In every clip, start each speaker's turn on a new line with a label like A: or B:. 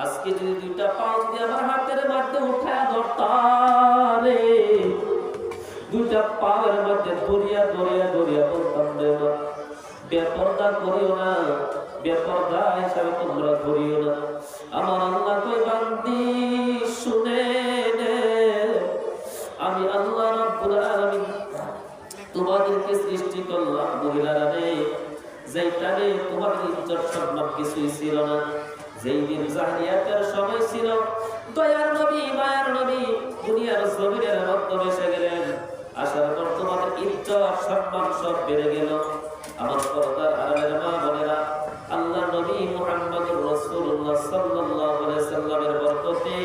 A: আজকে যদি দুইটা পাও যদি আমার হাতের মধ্যে উঠায় ধরতারে, দুইটা পাওয়ের মধ্যে ধরিয়া ধরিয়া ধরিয়া বলতাম রে মা, বেপরদা করিও না, বেপরদা হিসাবে তোমরা ধরিও না। আমার আল্লাহ কই বান্দি শুনে নে, আমি আল্লাহ রাব্বুল আলামিন তোমাদেরকে সৃষ্টি করলাম মহিলারা রে, যেইটারে তোমাদের ইজ্জত সম্মান কিছুই ছিল না। যেই দিন জাহিলিয়াতের সময় ছিল, দয়ার নবী মায়ার নবী দুনিয়ার জমিনের মাধ্যমে এসে গেলেন। আসার পর তোমাদের ইজ্জত সম্মান সব বেড়ে গেল। আমার পর্দার আড়ালের মা বোনেরা, আল্লাহ নবী মুহাম্মদুর রাসূলুল্লাহ সাল্লাল্লাহু আলাইহি সাল্লামের বরকতে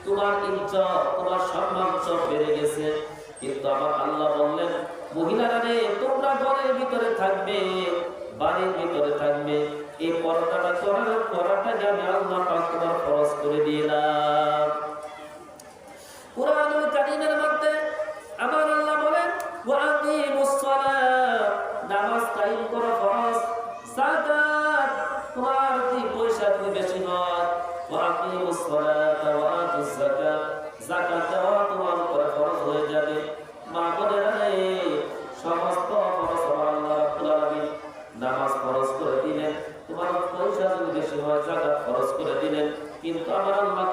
A: তোমার ইজ্জত তোমার সম্মান সব বেড়ে গেছে। কিন্তু আমার আল্লাহ বললেন, মহিলারা রে, তোমরা ঘরের ভিতরে থাকবে, বাড়ির ভিতরে থাকবে, এই পর্দাটা করাটাকে আমি আল্লাহ পাক তোমার ফরজ করে দিলাম। কুরআনুল কারীমের মধ্যে আমার আল্লাহ বলেন, ওয়া আকিমুস সালাত, নামাজ কায়েম করা ফরজ। যাকাত, তোমার যে পয়সা তুমি বেশি হয়, ওয়া আকিমুস সালাত ওয়া আতুজ যাকাত, যাকাত দেওয়া তোমার উপর ফরজ হয়ে যাবে। মা বোনেরা রে, সমস্ত ফরজ আল্লাহ রাব্বুল আলামিন নামাজ ফরজ করে দিলেন, তোমার পয়সা যদি বেশি হয় যাকাত ফরজ করে দিলেন। কিন্তু আমার আল্লাহ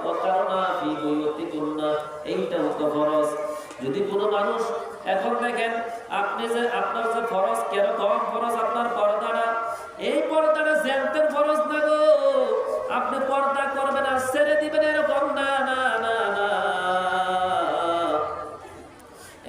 A: তো কারণা ফি বুয়ুতিকুন্না, এইটাও তো ফরজ। যদি কোনো মানুষ এখন দেখেন আপনি যে আপনার যে ফরজ কিরকম ফরজ, আপনার পর্দাটা, এই পর্দাটা জানতেন ফরজ না গো, আপনি পর্দা করবেন আর ছেড়ে দিবেন এরকম না, না না না,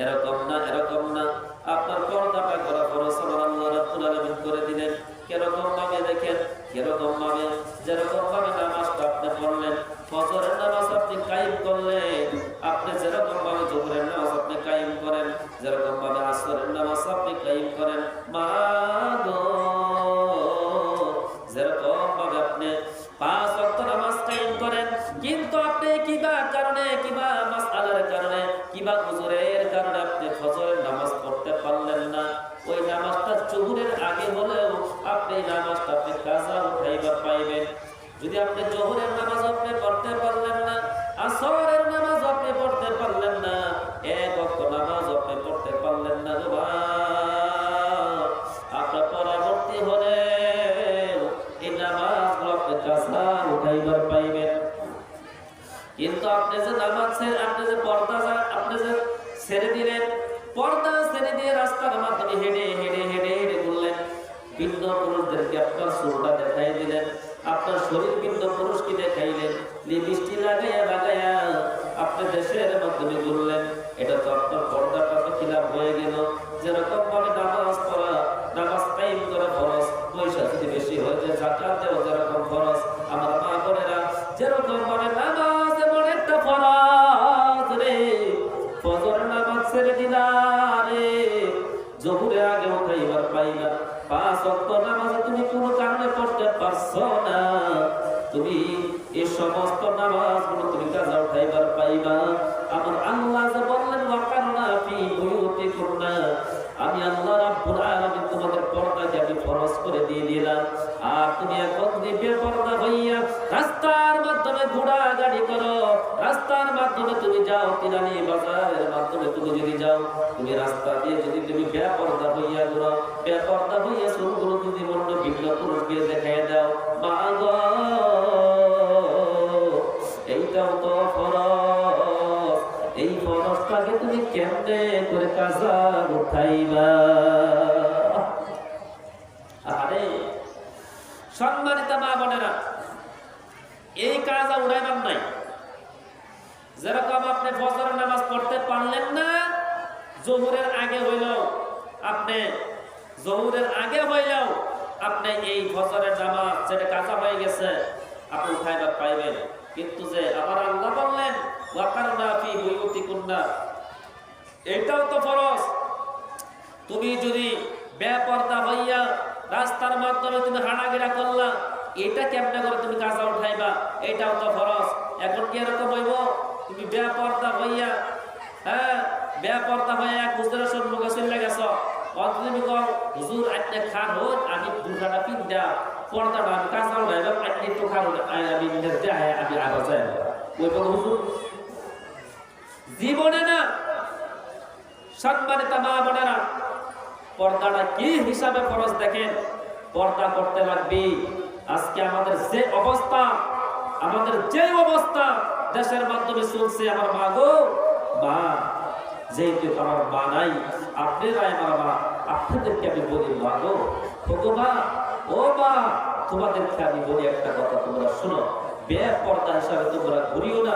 A: এরকম না, এরকম না। আপনার পর্দাটা করা ফরজ আমার আল্লাহ রাব্বুল আলামিন করে দিলেন। কিরকম ভাবে দেখেন, কিরকম ভাবে, যেরকম ভাবে নামাজটা আপনি পড়লেন, ফজরের নামাজ আপনি কায়েম করলেন, আপনি যেরকম ভাবে জোহরের নামাজ আপনি কায়েম করেন, যেরকম ভাবে আসরের নামাজ আপনি কায়েম করেন, মা গো, যেরকম ভাবে আপনি 5 ওয়াক্ত নামাজ কায়েম করেন, কিন্তু আপনি কিবা কারণে, কিবা মাসআলার কারণে, কিবা উযরের কারণে আপনি ফজরের নামাজ পড়তে পারলেন না, ওই নামাজটা জোহরের আগে হলেও আপনি নামাজটা আপনি কাজা উঠাইবা পাইবেন। যদি আপনি জোহরের নামাজ আপনি পড়তে পারলেন না, আসরের নামাজ আপনি পড়তে পারলেন না, এক ওয়াক্ত নামাজ আপনি পড়তে পারলেন না, আপনার পরবর্তী হলে এই নামাজগুলো আপনি কাজা উঠাইবার পাইবেন। কিন্তু আপনি যে নামাজ আপনি যে পর্দা আপনি যে ছেড়ে দিলেন, পর্দা ছেড়ে দিয়ে রাস্তার মাধ্যমে হেঁটে হেঁটে হেঁটে হেঁটে ঘুরলেন, ভিন্ন পুরুষদেরকে আপনার সুরটা দেখাই দিলেন, আপনার শরীর ভিন্ন পুরুষকে দেখাইলেন, লিপস্টিক লাগাইয়া লাগাইয়া আপনি দেশের মাধ্যমে ঘুরলেন, এটা তো আপনার পর্দাটা তো খিলাফ হয়ে গেল। যেরকম ভাবে নামাজ পড়া, নামাজ কায়েম করা ফরজ, পয়সা যদি বেশি হয়ে যায় যাকাত দেওয়া যেরকম ফরজ, আমার মা বোনেরা, যেরকম ভাবে নামাজ এমন একটা ফরজ রে, ফজরের নামাজ ছেড়ে দিলা রে, জোহরের আগে উঠাইবার পাইবা, 5 ওয়াক্ত নামাজ তুমি কোনো কারণে পড়তে পারছো না, তুমি এই সমস্ত নামাজগুলো তুমি কাজা উঠাইবার পাইবা। আমার আল্লাহ যে বললেন, ওয়াকারনা ফি বুয়ুতিকুন্না, আমি আল্লাহ রাব্বুল আলামিন তোমাদের পর্দাকে আমি ফরজ করে দিয়ে দিলাম। আর তুমি এখন বেপরদা হইয়া রাস্তার মাধ্যমে ঘোড়াগাড়ি করো, রাস্তার মাধ্যমে তুমি যাও, তিরানি বাজারের মাধ্যমে তুমি যদি যাও, তুমি রাস্তা দিয়ে যদি তুমি বেপরদা হইয়া ঘোরো, বেপরদা হইয়া শুরুগুলো যদি অন্য ভিন্ন পুরুষকে দেখাই দাও, মা গো, এইটাও তো ফরজ, এই ফরজটাকে তুমি কেমনে করে কাজা উঠাইবা? আরে সম্মানিত মা বোনেরা, এই কাজা উঠাইবার নাই। যেরকম আপনি ফজরের নামাজ পড়তে পারলেন না, জোহরের আগে হইলেও আপনি, জোহরের আগে হইলেও আপনি এই ফজরের নামাজ যেটা কাজা হয়ে গেছে আপনি উঠাইবার পাইবেন। কিন্তু যে আমার আল্লাহ বললেন, ওয়াকারনা ফি বুয়ুতিকুন্না, এটাও তো ফরজ। তুমি যদি বেপরদা হইয়া রাস্তার মাধ্যমে তুমি হাঁটাগিরা করলা, এটা কেমনে করে তুমি কাজা উঠাইবা? এটাও তো ফরজ। এখন কি এরকম হইব? তুমি বেপরদা হইয়া, হ্যাঁ, বেপরদা হইয়া এক হুজুরের সম্মুখে চলে গেছ, তুমি কও হুজুর আপনি খান হোক, আমি বুরখাটা পিন্দা পর্দাটা আমি কাজা উঠাইবা, আপনি আমি নির্দায় আমি আবাজায় ওই বড় হুজুর জীবনে না। সম্মানিত মা বোনেরা, পর্দাটা কি হিসাবে ফরজ দেখেন, পর্দা করতে লাগবে। আজকে আমাদের যে অবস্থা, আমাদের যে অবস্থা দেশের মাধ্যমে চলছে, আমার মা গো মা, যেহেতু আমার মা নাই, আপনারাই আমার মা, আপনাদেরকে আমি বলি মা গো মা, ও মা, তোমাদেরকে আমি বলি একটা কথা, তোমরা শোনো, বেপর্দা হিসাবে তোমরা ঘুরিও না,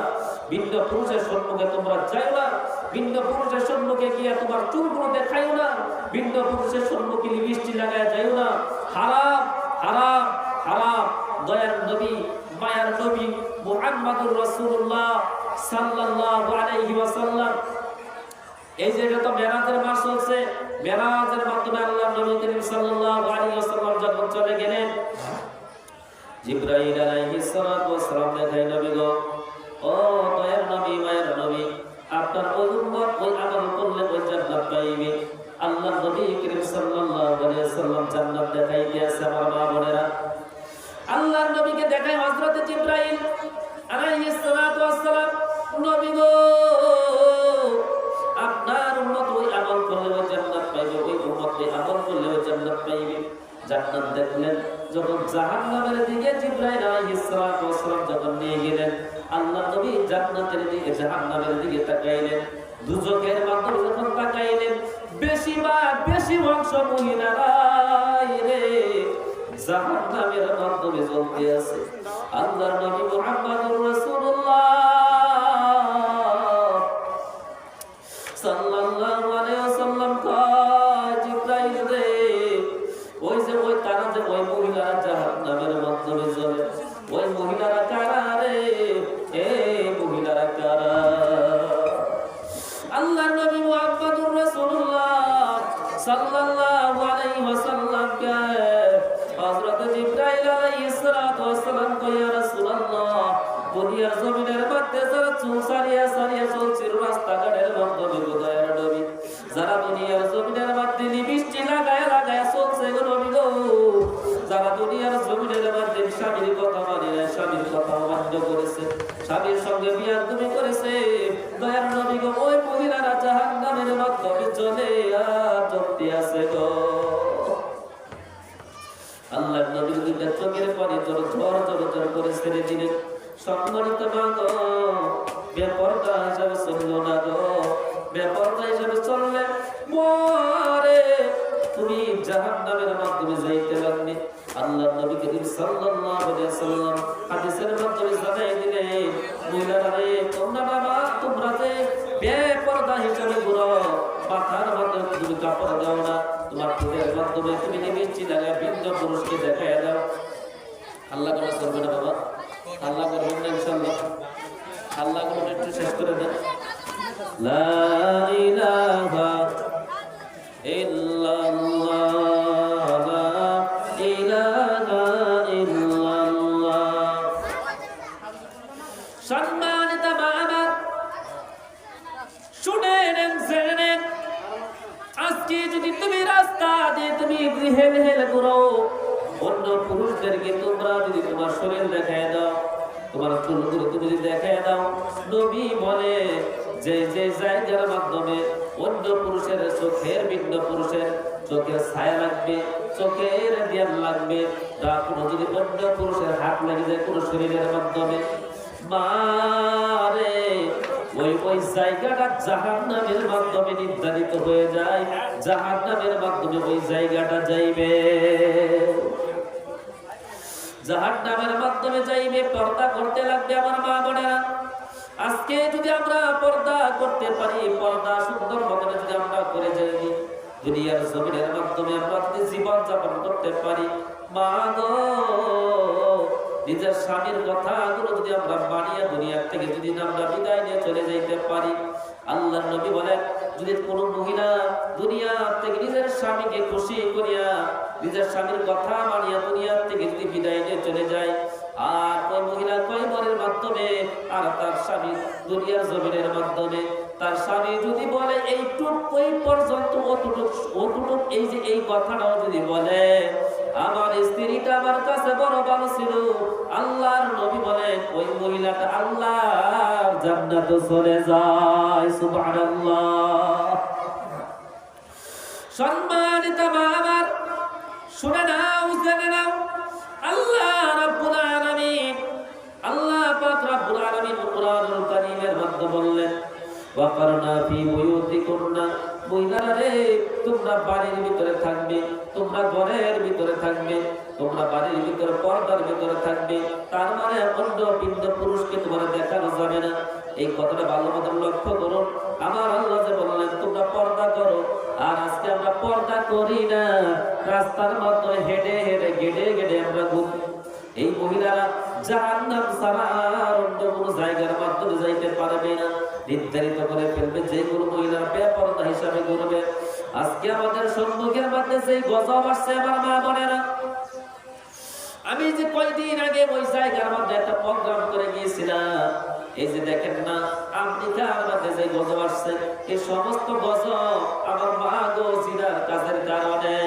A: ভিন্ন পুরুষের সম্মুখে তোমরা যাইও না, ভিন্ন পুরুষের সম্মুখে গিয়ে তোমার চুলগুলো দেখাইও না, ভিন্ন পুরুষের সম্মুখে লিপস্টিক লাগায় যাইও না। হারাম হারাম হারাম। দয়ার নবী, মায়ার নবী মুহাম্মদুর রাসূলুল্লাহ সাল্লাল্লাহু আলাইহি ওয়াসাল্লাম, এই যে যত মেরাজের মাস চলছে, মেরাজের মাধ্যমে আল্লাহ নবী করিম সাল্লাল্লাহু আলাইহি ওয়াসাল্লাম যখন চলে গেলেন, জিবরাইল আলাইহিস সালাতু ওয়াস সালাম দেখাই নবী গো, ও দয়ার নবী, মায়ের নবী, আপনার ওই উম্মত ওই আমল করলে ওই জান্নাত পাইবে। আল্লাহ নবী করিম সাল্লাল্লাহু আলাইহি ওয়াসাল্লাম জান্নাত দেখাই দিয়েছে। আমার মা বোনেরা, আল্লাহর নবীকে দেখায় হযরত জিবরাইল আলাইহিস সালাতু ওয়াস সালাম, নবী গো, আপনার উম্মত ওই আমল করলে ওই জান্নাত পাইবে, ওই উম্মত ওই আমল করলে ওই জান্নাত পাইবে। জান্নাত দেখলেন, যখন জাহান্নামের দিকে জিবরাইল আলাইহিস সালাতু ওয়াস সালাম যখন নিয়ে গেলেন, আল্লাহ নবী জান্নাতের দিকে জাহান্নামের দিকে তাকাইলেন, দুজকের মাধ্যমে যখন তাকাইলেন, বেশি অংশ মহিলারাই রে জাহান্নামের মাধ্যমে জ্বলতে আছে। আল্লাহর নবী মুহাম্মদুর রাসূলুল্লাহ সাল্লাল্লাহু আলাইহি ওয়াসাল্লাম কয়, জিবরাইল রে, ওই যে ওই তারা যে ওই মহিলারা জাহান্নামের মাধ্যমে জ্বলে, ওই মহিলারা কারা রে? এই মহিলারা কারা? আল্লাহর নবী মুহাম্মদুর রাসূলুল্লাহ সাল্লাল্লাহু আলাইহি ওয়াসাল্লাম কে হযরত জিবরাইল আলাইহিস সালাতু ওয়াস সালাম কয়, ইয়া রাসূলুল্লাহ, দুনিয়ার জমিনের মধ্যে যারা চুল সারিয়া সারিয়া চলছিল রাস্তাঘাটের মাধ্যমে, দয়ার নবী, যারা দুনিয়ার জমিনের মধ্যে লিপস্টিক লাগায় লাগায় চলছে গো নবী গো, যারা দুনিয়ার জমিনের মধ্যে স্বামীর কথা মানে না, স্বামীর কথা অমান্য করেছে, স্বামীর সঙ্গে বিয়াদবি করেছে, দয়ার নবী গো, ওই মহিলারা জাহান্নামের মাধ্যমে চলে চলতে আছে গো। আল্লাহর নবীর দুইটা চোখের পানি ঝরঝর করে ছেড়ে দিলেন। সম্মানিত মা গো, বেপরদা হিসাবে চললো না গো, বেপরদা হিসাবে চললে মরে তুমি জাহান্নামের মাধ্যমে যাইতে লাগবে। আল্লাহর নবী করিম সাল্লাল্লাহু আলাইহি ওয়াসাল্লাম হাদিসের মাধ্যমে জানাই দিলেন, মহিলারা রে, তোমরা যে বেপরদা হিসাবে ঘুরো, মাথার মাধ্যমে তুমি কাপড় দাও না, তোমার চুলের মাধ্যমে তুমি লিপস্টিক লাগায় ভিন্ন পুরুষকে দেখায় দাও। আল্লাহ করে চলবে না বাবা, আল্লাহ করবেন না ইনশাআল্লাহ, আল্লাহ করবেন, একটু শেষ করে দেন। লা ইলাহা ইল্লাল্লাহ, লা ইলাহা ইল্লাল্লাহ। সম্মানিত মা আমার, শুনে নেন, জেনে নেন, আজকে যদি তুমি রাস্তা দিয়ে তুমি হেল হেল করো, অন্য পুরুষদেরকে তোমরা যদি তোমার শরীর দেখায় দাও, তোমার চুলগুলো তুমি যদি দেখায় দাও, নবী বলে যে যে জায়গার মাধ্যমে অন্য পুরুষের চোখের, ভিন্ন পুরুষের চোখের ছায়া লাগবে, চোখের ধ্যান লাগবে, তা কোনো যদি অন্য পুরুষের হাত লাগে যায় কোনো শরীরের মাধ্যমে, মারে ওই জায়গাটা জাহান্নামের মাধ্যমে নির্ধারিত হয়ে যায়, জাহান্নামের মাধ্যমে ওই জায়গাটা যাইবে, জাহান্নামের মাধ্যমে যাইবে। পর্দা করতে লাগবে আমার মা বোনেরা। আজকে যদি আমরা পর্দা করতে পারি, পর্দা সুন্দর মতো যদি আমরা করে যাই, দুনিয়ার জমিনের মাধ্যমে আমরা যদি জীবন যাপন করতে পারি, মা গো, নিজের স্বামীর কথাগুলো যদি আমরা মানিয়ে দুনিয়ার থেকে যদি আমরা বিদায় নিয়ে চলে যাইতে পারি, আল্লাহর নবী বলেন, যদি কোনো মহিলা দুনিয়া থেকে নিজের স্বামীকে খুশি করিয়া নিজের স্বামীর কথা মানিয়া দুনিয়ার থেকে যদি বিদায় নিয়ে চলে যায়, আর ওই মহিলা কয়বারের মাধ্যমে আর তার স্বামী দুনিয়ার জমিনের মাধ্যমে তার স্বামী যদি বলে এইটুক ওই পর্যন্ত অতটুক এই যে এই কথাটাও যদি বলে, আমার স্ত্রীটা আমার কাছে বড় ভালো ছিল, আল্লাহর নবী মহিলাটা আল্লাহর জান্নাতে চলে যায়। সুবহানাল্লাহ। সম্মানিত মা আমার, শুনে নাও, জেনে নাও, আল্লাহ রাব্বুল আলামিন, আল্লাহ পাক রাব্বুল আলামিন কুরআনুল কারীমের মধ্যে বললেন, ওয়াকারনা ফি বুয়ুতিকুন্না, মহিলারা রে তোমরা বাড়ির ভিতরে থাকবে, তোমরা ঘরের ভিতরে থাকবে, তোমরা বাড়ির ভিতরে পর্দার ভিতরে থাকবে। তার মানে অন্য পিণ্ড পুরুষকে তোমরা দেখানো যাবে না। এই কথাটা ভালো মতো লক্ষ্য করুন। আমার আল্লাহ যে বললেন তোমরা পর্দা করো, আর আজকে আমরা পর্দা করি না, রাস্তার মধ্যে হেঁটে হেঁটে গেড়ে গেড়ে আমরা ঘুরি। এই মহিলারা জাহান্নাম ছাড়া আর অন্য কোনো জায়গার মাধ্যমে যাইতে পারবে না। নির্ধারিত করে ফেলবে যেগুলো মহিলারা বেপরদা হিসাবে করবে। আজকে আমাদের সম্মুখের মধ্যে সেই গজব আসছে আমার মা বোনেরা। আমি যে কয়দিন আগে ওই জায়গার মধ্যে একটা প্রোগ্রাম করে গিয়েছিলাম, এই যে দেখেন না আমেরিকার মধ্যে যে গজব আসছে, এই সমস্ত গজব আমার মা গো জিনার কাজের কারণে।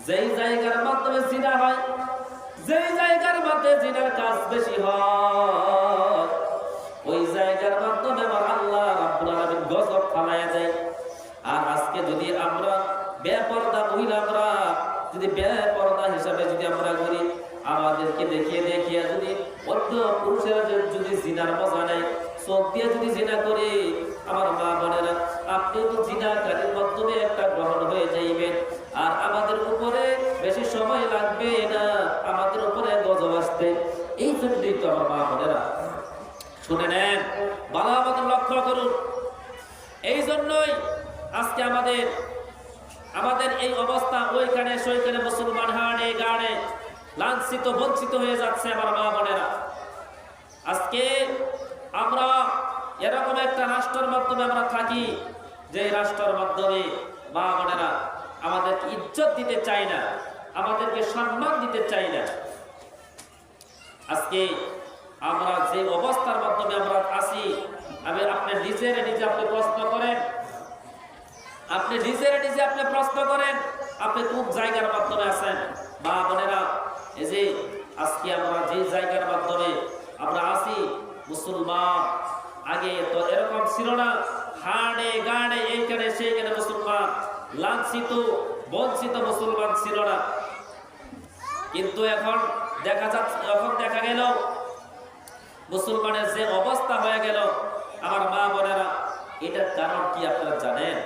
A: যেই জায়গার মাধ্যমে জিনা হয়, যেই জায়গার মধ্যে জিনার কাজ বেশি হয়, ওই জায়গার মাধ্যমে আমার আল্লাহ রাব্বুল আলামিন গজব ফালায়া দেয়। আর আজকে যদি আমরা বেপরদা মহিলা, আমরা যদি বেপরদা হিসাবে যদি আমরা করি, আমাদেরকে দেখিয়ে দেখিয়ে যদি অন্য পুরুষেরা যদি জিনার মজা নেয়, চোখ দিয়ে যদি জিনা করে, আমার মা বোনেরা আপনি তো জিনাকারীর মাধ্যমে একটা গ্রহণ হয়ে যাইবেন। আর আমাদের উপরে বেশি সময় লাগবে না, আমাদের উপরে গজব আসতে। এই জন্যই তো আমার মা বোনেরা শুনে নেন, ভালো মতো লক্ষ্য করুন। এই জন্যই আজকে আমাদের এই অবস্থা, ওইখানে সইখানে মুসলমান হাড়ে গাড়ে লাঞ্ছিত বঞ্চিত হয়ে যাচ্ছে আমার মা বোনেরা। আজকে আমরা এরকম একটা রাষ্ট্রের মাধ্যমে আমরা থাকি, যে রাষ্ট্রের মাধ্যমে মা বোনেরা আমাদেরকে ইজ্জত দিতে চায় না, আমাদেরকে সম্মান দিতে চায় না। আজকে আমরা যে অবস্থার মাধ্যমে আমরা আছি, আপনি নিজের নিজে আপনি প্রশ্ন করেন, আপনি নিজের নিজে আপনি প্রশ্ন করেন, আপনি কোন জায়গার মাধ্যমে আছেন মা বোনেরা। এই যে আজকে আমরা যে জায়গার মাধ্যমে আমরা আছি, মুসলমান আগে তো এরকম ছিল না, হাড়ে গাড়ে এইখানে সেইখানে মুসলমান লাঞ্ছিত বঞ্চিত মুসলমান ছিল না। কিন্তু এখন দেখা গেল মুসলমানের যে অবস্থা হয়ে গেল আমার মা বোনেরা, এটার কারণ কি আপনারা জানেন?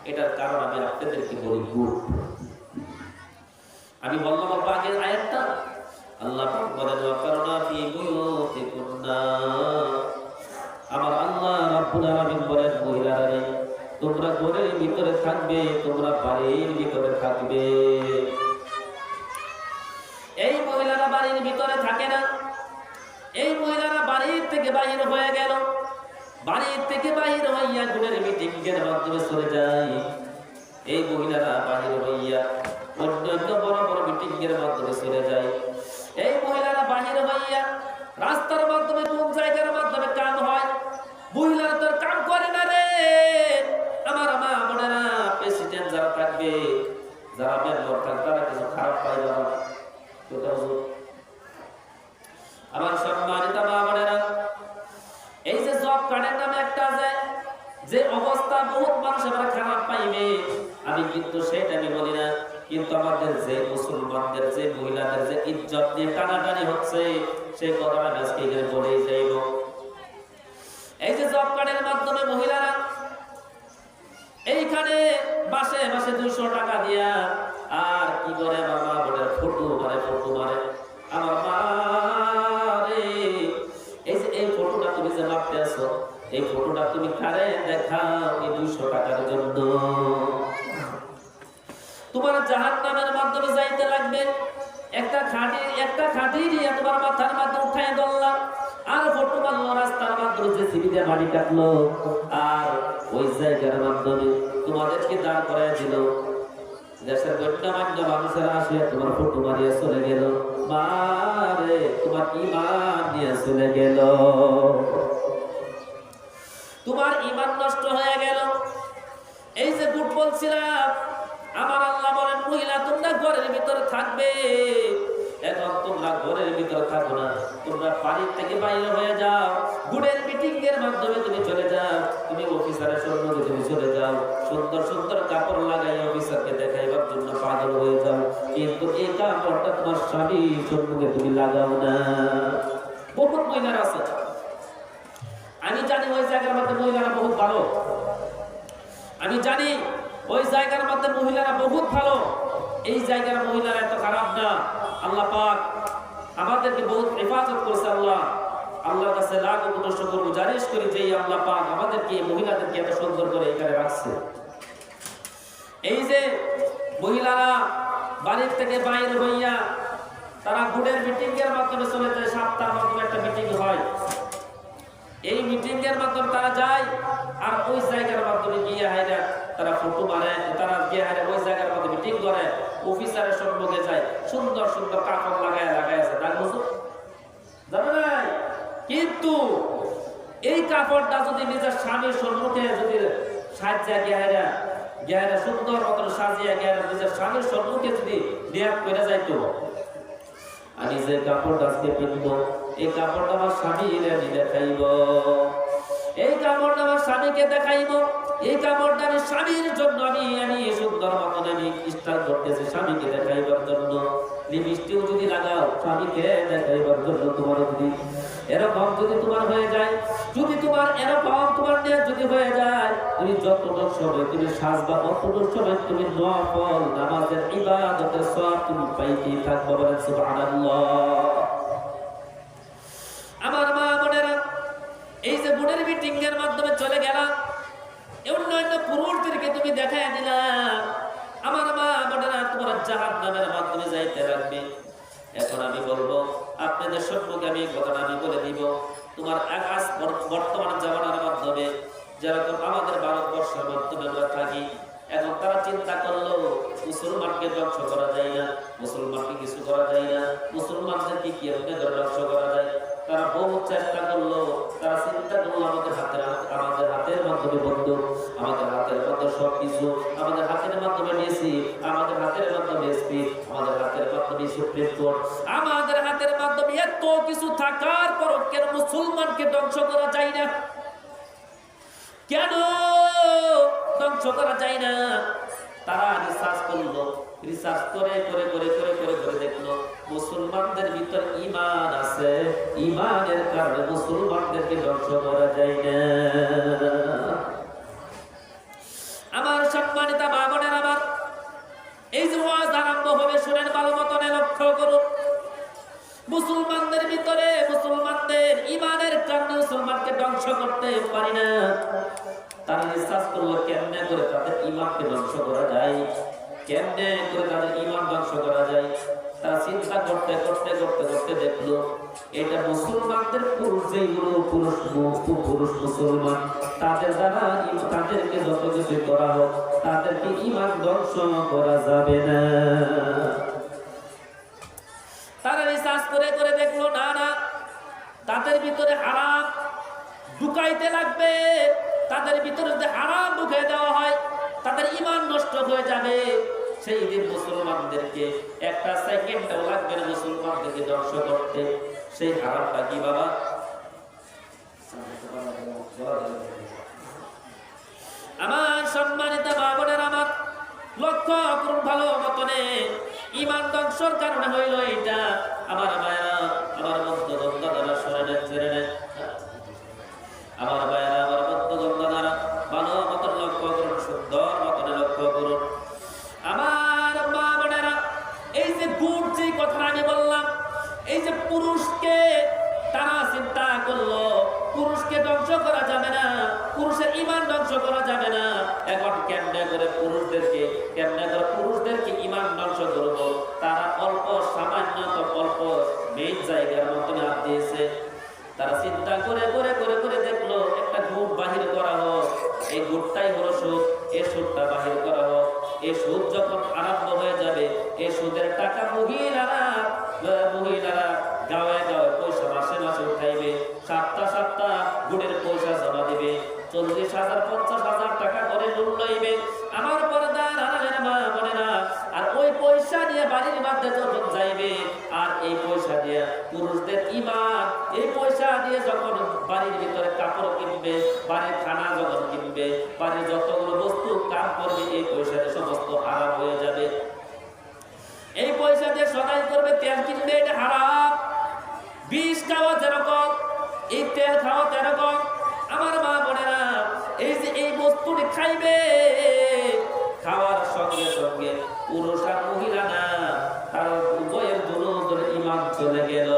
A: এটার কারণ আমি আপনাদেরকে বলি। আমি বললাম আগের আয়াতটা, আল্লাহ পাক বলেন ওয়াকারনা ফি বুয়ুতিকুন্না, আমার আল্লাহ রাব্বুল আলামিন বলেন মহিলারা তোমরা ঘরের ভিতরে থাকবে, তোমরা বাড়ির ভিতরে থাকবে। এই মহিলারা বাড়ির ভিতরে থাকে না, এই মহিলারা বাড়ির থেকে বাহির হয়ে গেল, বাড়ির থেকে বাহির হইয়া গুণের মিটিং এর মাধ্যমে চলে যায়। এই মহিলারা বাহির হইয়া অন্য বড় বড় মিটিং এর মাধ্যমে চলে যায়। এই মহিলারা বাহির হইয়া রাস্তার মাধ্যমে কোন জায়গার মাধ্যমে কাম হয়, মহিলারা তোর কাম করে না রে। আমার মা বোনেরা, প্রেসিডেন্ট যারা থাকবে, যারা মেম্বার থাকবে, তারা কিছু খারাপ পাইবে না। আমার সম্মানিত মা বোনেরা, এই যে জব কার্ডের নামে একটা যে অবস্থা বহুত মানুষ আমরা খারাপ পাইবে, আমি কিন্তু সেটা আমি বলি না। কিন্তু আমাদের যে মুসলমানদের যে মহিলাদের যে ইজ্জত নিয়ে টানাটানি হচ্ছে, সেই কথাটা আজকে এখানে বলেই যাইব। এই যে জব কার্ডের মাধ্যমে মহিলারা এইখানে মাসে মাসে 200 টাকা দিয়া আর কি করে আমার মা বোনের ফটো মারে আমার মা রে। এই যে এই ফটোটা তুমি যে মাপতে আছো, এই ফটোটা তুমি কারে দেখাও এই 200 টাকার জন্য? তোমার জাহান্নামের মাধ্যমে যাইতে লাগবে। একটা খাটি নিয়ে তোমার মাথার মাধ্যমে উঠাই ধরলাম, আর ফটো মারলো, রাস্তার মাধ্যমে যে সিবিতে মাটি কাটলো, আর ওই জায়গার মাধ্যমে তোমাদেরকে দাঁড় করাই দিল। দেশের গণ্যমান্য মানুষেরা আসিয়া তোমার ফটো মারিয়া চলে গেল, মারে তোমার ঈমান নিয়ে চলে গেল, তোমার ঈমান নষ্ট হয়ে গেল। এই যে গুড বলছিলাম, আমার আল্লাহ বলেন মহিলা তোমরা ঘরের ভিতরে থাকবে। এখন তোমরা ঘরের ভিতরে ভিতরে থাকো না, তোমরা বাড়ির থেকে বাইরে হয়ে যাও, গুড়ের মিটিং এর মাধ্যমে তুমি চলে যাও, তুমি অফিসারের সঙ্গে তুমি চলে যাও, সুন্দর সুন্দর কাপড় লাগাই অফিসারকে দেখাইবার জন্য পাগল হয়ে যাও, কিন্তু এই কাপড়টা তোমার স্বামীর সঙ্গে তুমি লাগাও না। বহুত মহিলারা আছে, আমি জানি ওই জায়গার মধ্যে মহিলারা বহুত ভালো, আমি জানি ওই জায়গার মধ্যে মহিলারা বহুত ভালো, এই জায়গার মহিলারা এত খারাপ না। আল্লাহ পাক আমাদেরকে বহুত হেফাজত করেছে। আল্লাহর কাছে লাখ কোটি শুকর গুজারিশ করি যে আল্লাহ পাক আমাদেরকে মহিলাদেরকে এত সুন্দর করে এখানে রাখছে। এই যে মহিলারা বাড়ির থেকে বাইরে হইয়া তারা গুড়ের মিটিং এর মাধ্যমে চলে যায়, সপ্তাহের মাধ্যমে একটা মিটিং হয়, এই মিটিং এর মাধ্যমে তারা যায়, আর ওই জায়গার মাধ্যমে গিয়ে হাইরা তারা ফটো মারে, তারা গিয়ে হাইরা ওই জায়গার মধ্যে মিটিং করে, অফিসারের সম্মুখে যায়, সুন্দর সুন্দর কাপড় লাগায় আছে, তার বুঝো জানো নাই? কিন্তু এই কাপড়টা যদি নিজের স্বামীর সম্মুখে যদি সাজিয়া গিয়ে সুন্দর মতো সাজিয়া গিয়ে নিজের স্বামীর সম্মুখে যদি নিয়াত করে যাইতো, আমি যে কাপড়টা আজকে পিনবো, এই কাপড়টা আমার স্বামীরে আমি দেখাইব, এই কাপড়টা আমার স্বামীকে দেখাইব, এই কাপড়টা আমি স্বামীর জন্য আমি সুন্দর মতন আমি স্টাইল করতেছি স্বামীকে দেখাইবার জন্য। লিপস্টিক যদি লাগাও স্বামীকে দেখাইবার জন্য, তোমার যদি এরকম যদি তোমার হয়ে যায়, যদি তোমার এরকম তোমার নিয়ে যদি হয়ে যায়, তুমি যতটুকু সময় তুমি সাজবা অতটুকু সময় তুমি নফল নামাজের ইবাদতের সওয়াব তুমি পাইতেই থাকবে। বলেন সুবহানাল্লাহ। আমার মা বোনেরা, এই যে বোনের মিটিং এর মাধ্যমে চলে গেলাম, অন্যান্য পুরুষদেরকে তুমি দেখায় দিলা, আমার মা বোনেরা তোমার জাহান্নামের মাধ্যমে যাইতে লাগবে। এখন আমি বলবো আপনাদের সম্মুখে আমি কথাটা আমি বলে দিব, তোমার আকাশ বর্তমান জামানার মাধ্যমে যেরকম আমাদের ভারতবর্ষের মাধ্যমে আমরা থাকি, এখন তারা চিন্তা করলো মুসলমানকে ধ্বংস করা যায় না, মুসলমানকে কিছু করা যায় না, মুসলমানদেরকে কি ধ্বংস করা যায়, তারা বহু চেষ্টা করলো, তারা চিন্তা করলো আমাদের হাতের মাধ্যমে বন্দুক, আমাদের হাতের মধ্যে সবকিছু, আমাদের হাতের মাধ্যমে মেসি, আমাদের হাতের মাধ্যমে এসপি, আমাদের হাতের মাধ্যমে সুপ্রিম কোর্ট, আমাদের হাতের মাধ্যমে এত কিছু থাকার পর কেন মুসলমানকে ধ্বংস করা যায় না? কেন ধ্বংস করা যায় না? তারা রিসার্চ করলো, রিসার্চ করে করে করে করে করে করে দেখলো মুসলমানদের ভিতর ঈমান আছে, ঈমানের কারণে মুসলমানদেরকে ধ্বংস করা যায় না। আমার সম্মানিত মা বোনের, আমার এই যে ওয়াজ আরম্ভ হবে শুনেন ভালো মতনে লক্ষ্য করুন। মুসলমানদের ভিতরে মুসলমানদের ঈমানের কারণে মুসলমানকে ধ্বংস করতে পারি না। তারা রিসার্চ করলো কেমনে করে তাদের ঈমানকে ধ্বংস করা যায়, কেমনে করে তাদের ঈমান ধ্বংস করা যায়। তারা চিন্তা করতে করতে করতে করতে দেখলো এটা মুসলমানদের পুরুষ যেগুলো পুরুষ মুসলমান, তাদের দ্বারা তাদেরকে যত কিছু করা হোক তাদেরকে ঈমান ধ্বংস করা যাবে না। তারা রিসার্চ করে করে দেখলো না না, তাদের ভিতরে হারাম ঢুকাইতে লাগবে, তাদের ভিতরে যদি হারাম ঢুকে দেওয়া হয় তাদের ঈমান নষ্ট হয়ে যাবে। সেই দিন মুসলমানদেরকে একটা সেকেন্ডও লাগবে না মুসলমানদেরকে ধ্বংস করতে। সেই হারামটা কি বাবা? আমার সম্মানিত মা বোনের, আমার লক্ষ্য করুন ভালো মতনে, ঈমান ধ্বংসর কারণে হইল এটা। আমার মায়েরা, আমার বন্ধুগণ দ্বারা সরে নেন, ছেড়ে নেন। আমার মায়েরা, আমার বন্ধুগণ দ্বারা ভালো মতন লক্ষ্য করুন, সুন্দর মতনে লক্ষ্য করুন। আমার মা বোনেরা, এই যে গুড যে কথা আমি বললাম, এই যে পুরুষকে তারা চিন্তা করলো পুরুষকে ধ্বংস করা যাবে না, পুরুষের ঈমান ধ্বংস করা যাবে না। এখন কেমনে করে পুরুষদেরকে ঈমান ধ্বংস করবো? তারা অল্প সামান্য অল্প মেইন জায়গার মতন হাত দিয়েছে। তারা চিন্তা করে করে করে করে দেখলো একটা গুট বাহির করা হোক, এই গুটটাই হলো সুদ, এই সুদটা বাহির করা হোক। এই সুদ যখন আরম্ভ হয়ে যাবে, এই সুদের টাকা মহিলারা গাঁয়ে গাঁয়ে পয়সা মাসে মাসে উঠাইবে, সাতটা গুড়ের পয়সা জমা দিবে, 40,000 50,000 টাকা করে লোন লইবে। আমার পর্দার আড়ালের মা বোনেরা, আর ওই পয়সা নিয়ে বাড়ির মধ্যে যখন যাইবে আর এই পয়সা দিয়ে পুরুষদের ঈমান, এই পয়সা দিয়ে যখন বাড়ির ভিতরে কাপড় কিনবে, বাড়ির খানা যখন কিনবে, বাড়ির যতগুলো বস্তু কাম করবে, এই পয়সা দিয়ে সমস্ত হারাম হয়ে যাবে। এই পয়সা দিয়ে সদাই করবে, তেল কিনবে, এটা হারাম। বিষ খাওয়া যেরকম, এই তেল খাওয়া তেরকম। আমার মা বোনেরা, এই যে এই বস্তুটি খাইবে, খাওয়ার সঙ্গে সঙ্গে পুরুষ আর মহিলা না, তার উভয়ের দুরুদের ঈমান চলে গেল।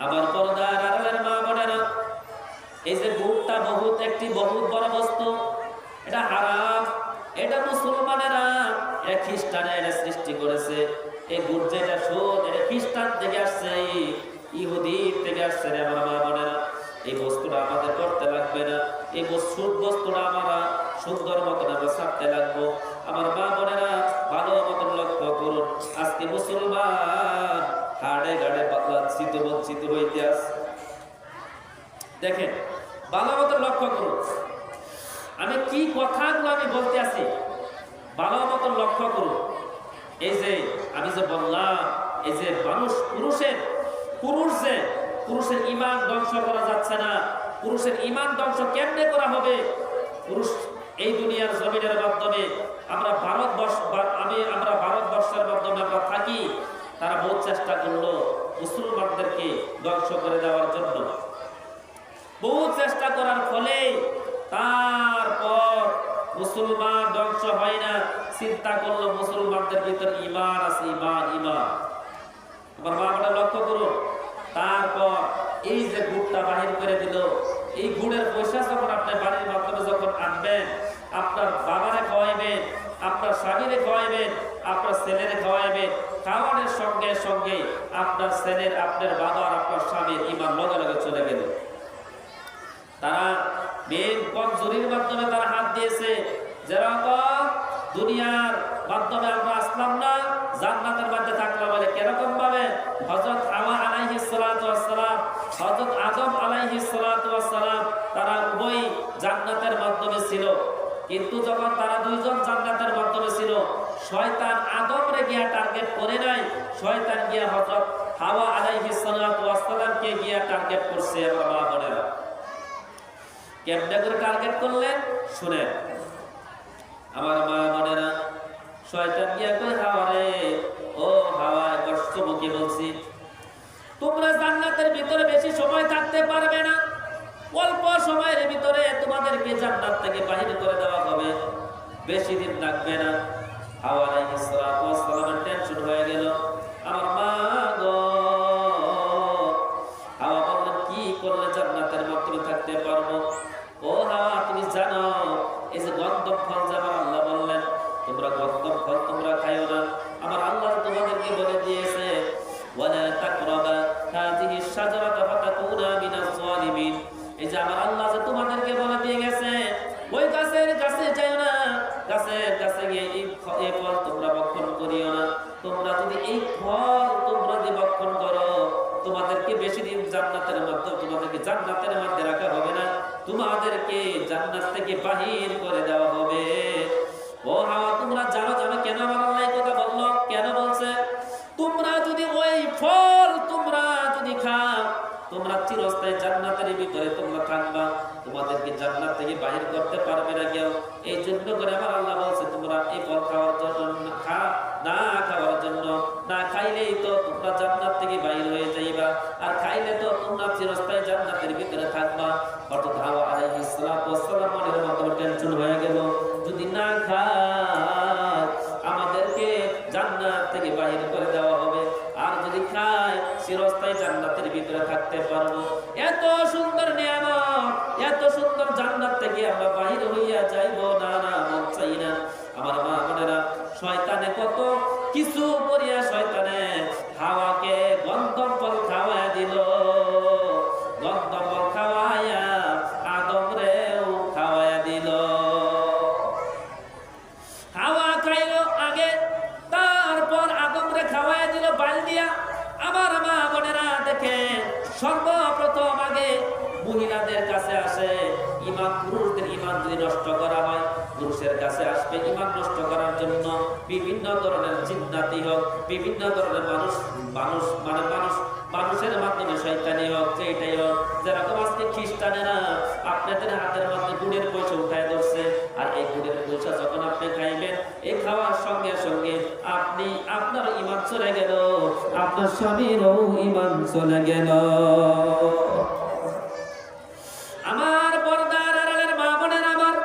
A: আমার পর্দার আড়ালের মা বোনেরা, এই যে গুড়টা বহুত বড় বস্তু, এটা হারাম। এটা মুসলমানেরা, এটা খ্রিস্টানেরা সৃষ্টি করেছে। এই গুড় যেটা সুদ, এটা খ্রিস্টান থেকে আসছে, ইহুদি থেকে আসছে। আমার মা বোনেরা, এই বস্তুটা আমাদের করতে লাগবে না। এই বস্তুটা আমরা সুন্দর মতন আমরা ছাড়তে লাগবো। আমার মা বোনেরা, ভালো মতন লক্ষ্য করুন। আজকে মুসলমান হাড়ে গাড়ে বঞ্চিত হইতে আছে। দেখেন, ভালো মতন লক্ষ্য করুন। আমি কি কথাগুলো আমি বলতে আছি, ভালো মতন লক্ষ্য করুন। এই যে আমি যে বললাম, এই যে মানুষ পুরুষের ঈমান ধ্বংস করা যাচ্ছে না। পুরুষের ঈমান ধ্বংস কেমনে করা হবে? পুরুষ এই দুনিয়ার জমিনের মাধ্যমে আমরা ভারতবর্ষের মাধ্যমে আমরা থাকি। তারা বহু চেষ্টা করলো মুসলমানদেরকে ধ্বংস করে দেওয়ার জন্য। বহু চেষ্টা করার ফলে তারপর মুসলমান ধ্বংস হয় না। চিন্তা করলো মুসলমানদের ভিতর ঈমান আছে, ঈমান। আমার বাবাটা লক্ষ্য করুন। তারপর এই যে গুড়টা বাহির করে দিল, এই গুড়ের পয়সা যখন আপনি বাড়ির মাধ্যমে যখন আনবেন, আপনার বাবারে খাওয়াইবেন, আপনার স্বামীরে খাওয়াইবেন, আপনার ছেলেরে খাওয়াইবেন। খাওয়ানোর সঙ্গে সঙ্গে আপনার ছেলের, আপনার বাবার, আপনার স্বামীর ঈমান লগে লগে চলে গেল। তারা মেন কমজোরির মাধ্যমে তারা হাত দিয়েছে। যেরকম দুনিয়ার মাধ্যমে আমরা আসলাম না, জান্নাতের মধ্যে থাকলাম বলে কিরকম ভাবে হযরত হাওয়া আলাইহিস সালাতু ওয়াস সালাম, হযরত আদম আলাইহিস সালাতু ওয়াস সালাম, তারা উভয় জান্নাতের মাধ্যমে ছিল। কিন্তু যখন তারা দুইজন জান্নাতের মাধ্যমে ছিল, শয়তান আদমরে গিয়া টার্গেট করে নাই, শয়তান গিয়া হযরত হাওয়া আলাইহিস সালাতু ওয়াস সালামকে গিয়া টার্গেট করছে। আমার মা বোনেরা, কেমনে করে টার্গেট করলেন শুনেন। আমার মা বোনেরা, শয়তান গিয়া কই হাওয়ারে, ও হাওয়া, কষ্টমুখে বলছি, তোমরা জান্নাতের ভিতরে বেশি সময় থাকতে পারবে না। অল্প সময়ের ভিতরে তোমাদেরকে জান্নাত থেকে বাহির করে দেওয়া হবে, বেশি দিন লাগবে না। হাওয়া আলাইহিস সালাতু ওয়াস সালামের টেনশন হয়ে গেল। আমার মা গো, হাওয়া বললেন, কি করলে জান্নাতের মাধ্যমে থাকতে পারবো? ও হাওয়া, তুমি জানো এই যে গন্ধব ফল, যে আমার আল্লাহ বললেন তোমরা গন্ধব ফল তোমরা খাইও না। আমার আল্লাহ তোমাদেরকে বলে দিয়েছে, ওয়ালা তাকরাবা হাযিহিশ শাজারাতা ফাতাকুনা মিনাজ জালিমিন। এই যে আমার আল্লাহ যে তোমাদেরকে বলে দিয়ে গেছে, ওই গাছের কাছে যাও না, গাছের কাছে গিয়ে এই ফল তোমরা ভক্ষণ করিও না। তোমরা যদি এই ফল তোমরা যদি ভক্ষণ করো, তোমাদেরকে বেশি দিন জান্নাতের মাধ্যমে, তোমাদেরকে জান্নাতের মধ্যে রাখা হবে না, তোমাদেরকে জান্নাত থেকে বাহির করে দেওয়া হবে। ও হাওয়া, তোমরা জানো কেন আমার আল্লাহ এই কথা বললো? কেন বলছে? তোমরা যদি ওই ফল তোমরা যদি খাও, তোমরা চিরস্থায়ী জান্নাতের ভিতরে তোমরা থাকবা, তোমাদেরকে জান্নাত থেকে বাহির করতে পারবে না কেউ। এই জন্য করে আমার আল্লাহ বলছে, তোমরা এই ফল খাওয়ার জন্য না খাওয়ার জন্য, না খাইলেই তো তোমরা জান্নাত থেকে বাহির হয়ে যাইবা, আর খাইলে তো তোমরা চিরস্থায়ী জান্নাতের ভিতরে থাকবা। অর্থাৎ হাওয়া আলাইহিস সালাতু ওয়াস সালাম মনের মধ্যে টেনশন হয়ে গেল, যদি না খায় আমাদেরকে জান্নাত থেকে বাহির করে দেওয়া হবে, আর যদি খায় চিরস্থায়ী জান্নাতের ভিতরে থাকতে পারবো। এত সুন্দর নিয়ামত, এত সুন্দর জান্নাত থেকে আমরা বাহির হইয়া যাইব না, মন চাই না। আমার মা বোনেরা, শয়তানে কত কিছু করিয়া শয়তানে হাওয়াকে গন্ধম ফল খাওয়াইয়া দিল। গন্ধম ফল খাওয়াইয়া আদম রেও খাওয়াইয়া দিল। হাওয়া খাইল আগে, তারপর আদম রে খাওয়াইয়া দিল বাল দিয়া। আমার মা বোনেরা দেখেন, সর্বপ্রথম আগে মহিলাদের কাছে আসে ঈমান। পুরুষদের ঈমান যদি নষ্ট করা হয়, পুরুষের কাছে আসবে ঈমান নষ্ট করার জন্য। জাতি হোক, বিভিন্ন ধরনের মানুষের মাধ্যমে শয়তানি হোক, যেটাই হোক, যেরকম আজকে খ্রিস্টানেরা আপনাদের হাতের মধ্যে গুড়ের পয়সা উঠায় ধরছে, আর এই গুড়ের পয়সা যখন আপনি খাইবেন, এই খাওয়ার সঙ্গে সঙ্গে আপনার ঈমান চলে গেল, আপনার স্বামীরও ঈমান চলে গেল। আমার পর্দার আড়ালের মা বোনেরা আমার,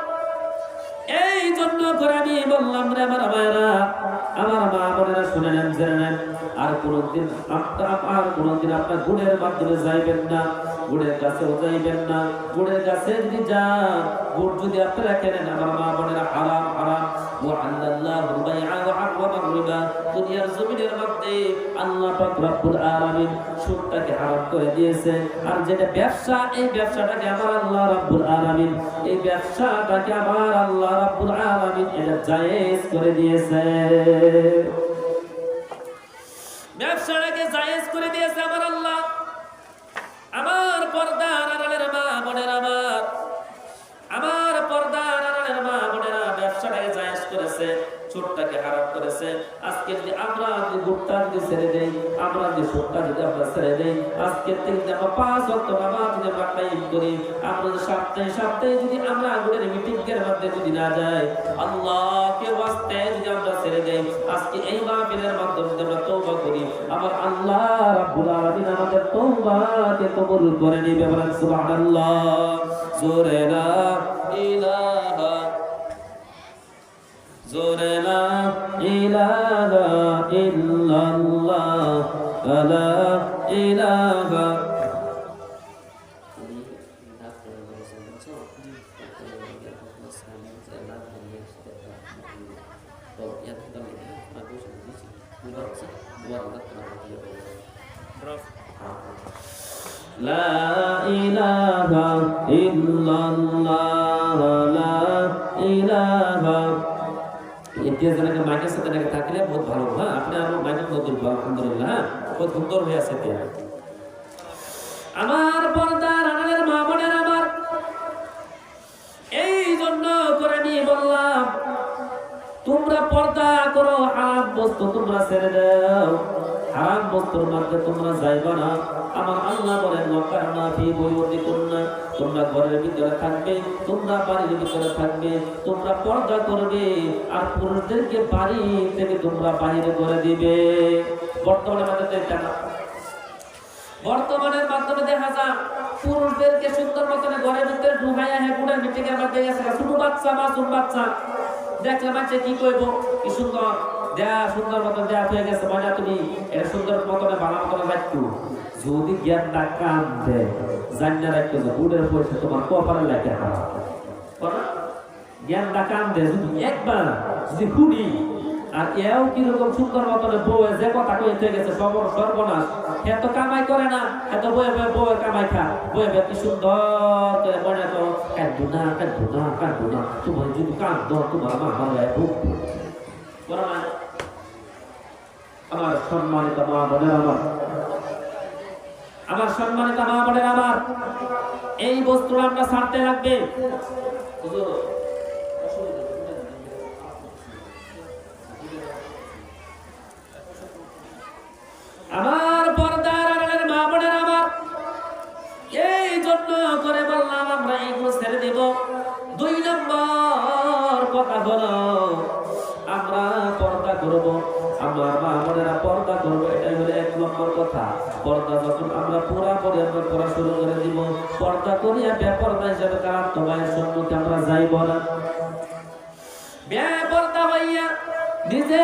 A: এই জন্য করে আমি বললাম রে আমার ভাইরা, আমার মা বোনেরা শুনে নেন, জেনে নেন, আর কোনদিন আপনার গুণের মাধ্যমে যাইবেন না, গুণের কাছেও যাইবেন না। গুণের কাছে যদি যান, গুণ যদি আপনারা কেনেন, আমার মা বোনেরা, হারাম হারাম। ওয়াহাল্লাল্লাহুল বাইআ ওয়া হারামার রিবা। দুনিয়ার জমিনের মধ্যে আল্লাহ পাক রব্বুল আলামিন সুদটাকে হারাম করে দিয়েছে। আর যেটা ব্যবসা, এই ব্যবসাটাকে আমার আল্লাহ রাব্বুল আলামিন, এই ব্যবসাটাকে আমার আল্লাহ রাব্বুল আলামিন এটা জায়েজ করে দিয়েছে। ব্যবসাটাকে জায়েজ করে দিয়েছে আমার আল্লাহ। আমার পর্দার আড়ালের মা বোনেরা আমার পর্দার আড়ালের মা বোনেরা, ব্যবসাটাকে জায়েজ করেছে, সুদটাকে হারাম করেছে। আজকে যদি আমরা গুড়টা যদি ছেড়ে দেই, আমরা যদি সুদটা যদি আমরা ছেড়ে দেই, আজকের থেকে যদি আমরা 5 ওয়াক্ত নামাজ যদি আমরা কায়েম করি, আমরা যদি সপ্তাহে যদি আমরা গুড়ের মিটিংয়ের মধ্যে যদি না যাই, আল্লাহকে ওয়াস্তে যদি আমরা ছেড়ে দেই, আজকে এই মাহফিলের মাধ্যমে যদি আমরা তওবা করি, আমার আল্লাহ রাব্বুল আলামিন আমাদের তওবাকে কবুল করে নিবে। বলেন সুবহানাল্লাহ। জোরে লা ইলাহা, জোরে লা ইলাহা ইল্লাল্লাহ, লা ইলাহা। লা ইলাহা ইল্লাল্লাহ, লা ইলাহা। ইন্ডিয়াজনকে মাইকের সাথে নাকি থাকলে বহুত ভালো। হ্যাঁ, আপনি আরো মাইকের নতুন আলহামদুলিল্লাহ, হ্যাঁ, বহুত সুন্দর হয়ে আছে। আমার পর্দার আড়ালের মা বোনেরা আমার, এই জন্য করে নিয়ে বললাম, তোমরা পর্দা করো, হারাম বস্তু তোমরা ছেড়ে দাও, হারাম বস্তুর মধ্যে তোমরা যাইবা না। আমার আল্লাহ বলেন, ওয়াকারনা ফি বুয়ুতিকুন্না, তোমরা ঘরের ভিতরে থাকবে, তোমরা বাড়ির ভিতরে থাকবে, তোমরা পর্দা করবে, আর পুরুষদেরকে বাড়ি থেকে তোমরা বাইরে করে দিবে। বর্তমানের মাধ্যমে দেখা যায় পুরুষদেরকে সুন্দর মতন ঘরের ভিতরে ঢুকাইয়া হেগুড়ের মিটিংয়ের মধ্যে গেছে, ছোট বাচ্চা, মাসুম বাচ্চা দেখলে মানুষে কি কইব, কি সুন্দর দেয়া, সুন্দর মতন দেয়া হয়ে গেছে, মানে তুমি এটা সুন্দর মতনে ভালো মতনে রাখতো। যদি জ্ঞান না কান দেয়, জানিনা রাখতো যে বুড়ের পয়সা তোমার কপালে লাগে হারাম। জ্ঞান না কান দেয়, যদি একবার যদি শুনি, আর এও কিরকম সুন্দর মতনে বউয়ে যে কথা কইতে গেছে, সর্বনাশ, এত কামাই করে না, এত বয়ে বউয়ের কামাই খা, বয়ে কি সুন্দর করে মনে তো কাঁদবো না, তোমার যদি কাঁদ তোমার মা আমার আমার সম্মানিত মা বোনের আমার সম্মানিত মা বোনের আমার, এই বস্তু আমরা ছাড়তে লাগবে। আমার পর্দার আড়ালের মা বোনের আমার, এই জন্য করে বললাম আমরা এইগুলো ছেড়ে দেব। 2 নম্বর কথা হলো আমরা পর্দা করব, আমার মা বোনেরা পর্দা করবো, এটাই হলো 1 নম্বর কথা। পর্দা যখন আমরা পুরাপুরি আমরা করা শুরু করে দিব, পর্দা করিয়া বেপর্দা হিসাবে কার তোমার সম্মুখে আমরা যাইব না। বেপর্দা হইয়া নিজে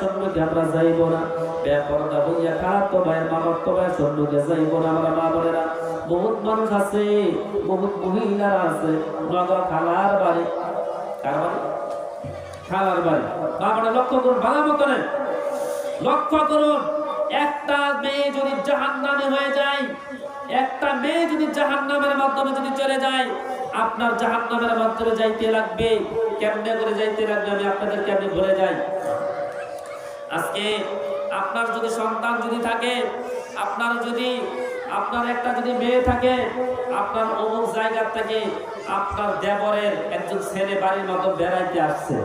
A: সম্মুখে আমরা যাইব না, বেপর্দা হইয়া খারাপ তো ভাইয়ের মামার তো ভাইয়ের সম্মুখে যাইব না। আমরা মা বোনেরা, বহুত মানুষ আছে, বহুত মহিলারা আছে, নগর খালার বাড়ি, কার বাড়ি? খালার বাড়ি। মা বোনেরা লক্ষ্য করুন, ভালো মতনে লক্ষ্য করুন, একটা মেয়ে যদি জাহান্নামে হয়ে যায়, একটা মেয়ে যদি জাহান্নামের মাধ্যমে যদি চলে যায়, আপনার জাহান্নামের মাধ্যমে যাইতে লাগবে। কেমনে করে যাইতে লাগবে আমি আপনাদেরকে আমি বলে যাই। আজকে আপনার যদি সন্তান যদি থাকে, আপনার একটা যদি মেয়ে থাকে, আপনার অমুক জায়গা থেকে আপনার দেবরের একজন ছেলে বাড়ির মতো বেড়াইতে আসছে,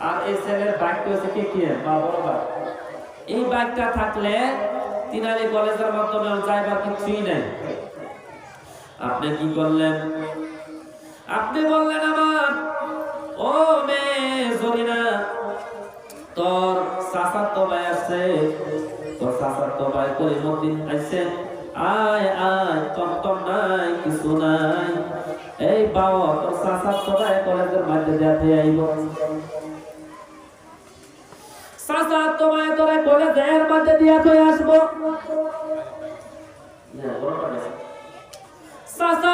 A: আর এই ছেলের বাইকটা হচ্ছে কি মা বড় ভাই। এই বাইকটা থাকলে তিনালি কলেজের মাধ্যমে যাইবার কিছুই নাই। আপনি কি করলেন? আপনি বললেন আমার ও মেয়ে জরিনা, তোর চাচাতো ভাই আছে, তোর চাচাতো ভাই করিমউদ্দিন আইছে, আয় আয়, টমটম নাই, কিছু নাই, এই বাবা তোর চাচাতো ভাই কলেজের মধ্যে যাতে আইব। চাচাতো ভাই তোরে কলেজের মধ্যে দিয়া তুই আসবো। চাচা